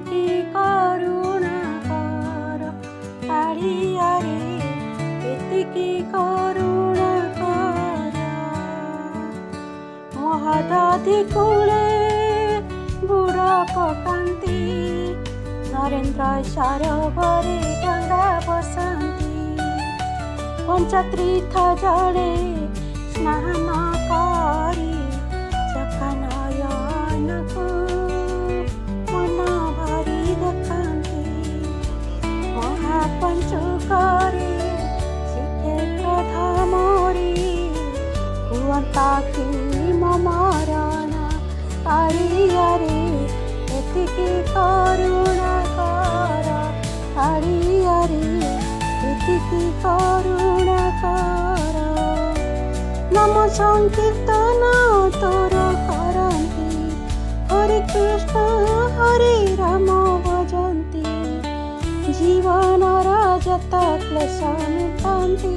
ଏତିକି କରୁଣା କର କାଳିଆରେ ଏତିକି କରୁଣା କର। ମହୋଦଧି କୂଳେ ବୁଡ଼ ପକାନ୍ତି ନରେନ୍ଦ୍ର ସରୋବରେ ଡଙ୍ଗା ବସାନ୍ତି। ପଞ୍ଚତୀର୍ଥ ଜଳେ ସ୍ନାନ କରି ନୟନକୁ ମନ ଭରି ଦେଖାନ୍ତି। ମହାପଞ୍ଚୁକରେ ଶ୍ରୀକ୍ଷେତ୍ର ଧାମରେ ହୁଅନ୍ତା କି ମରଣ କାଳିଆରେ ଏତିକି କରୁଣା କର କାଳିଆରେ ଏତିକି କରୁଣା କର। ନାମ ସଂକୀର୍ତ୍ତନ ତୋର କରନ୍ତି ହରେ କୃଷ୍ଣ ହରେ ରାମ ଭଜନ୍ତି। ଜୀବନର ଯତ କ୍ଲେଶ ମିଟାନ୍ତି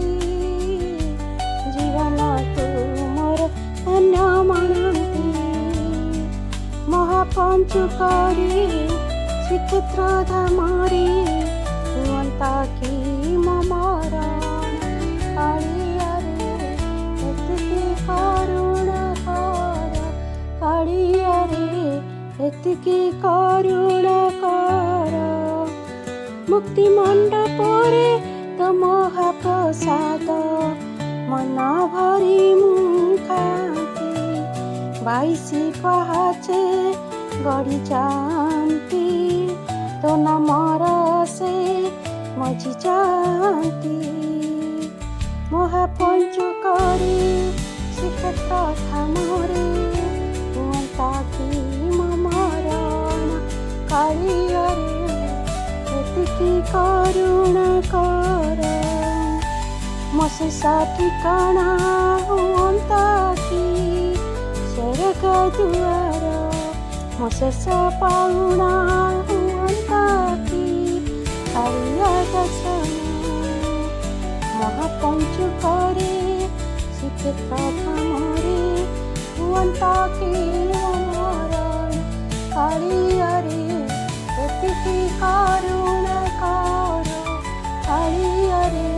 ଜୀବନ ତୁମର ଧନ୍ୟ ମାନନ୍ତି। ମହାପଞ୍ଚୁକରେ ଶ୍ରୀକ୍ଷେତ୍ର ଧାମରେ ହୁଅନ୍ତା କି ମରଣ କାଳିଆରେ ଏତିକି କରୁଣା କର କାଳିଆରେ ଏତିକି କରୁଣା କର। ମୁକ୍ତି ମଣ୍ଡପରେ ତ ମହାପ୍ରସାଦ ମନ ଭରି ମୁଁ ଖାଆନ୍ତି। 22 ପାହାଚେ ଗଡ଼ି ଯାଆନ୍ତି ତୋ ନାମର ସେ ମଜି ଯାଆନ୍ତି। ମହାପଞ୍ଚୁକରେ ଶ୍ରୀକ୍ଷେତ୍ର ଧାମରେ ହୁଅନ୍ତା କି ମରଣ କାଳିଆରେ ଏତିକି କରୁଣା କର। ମୋ ଶେଷ ଠିକଣା ହୁଅନ୍ତା କି ସ୍ୱର୍ଗ ଦୁଆର ମୋ ଶେଷ ପାଉଣା ହୁଅନ୍ତା କି କାଳିଆ ଦର୍ଶନ। ମହାପଞ୍ଚୁକରେ ଶ୍ରୀକ୍ଷେତ୍ର ଧାମରେ ହୁଅନ୍ତା କି ମରଣ କାଳିଆରେ ଏତିକି କରୁଣା କର କାଳିଆରେ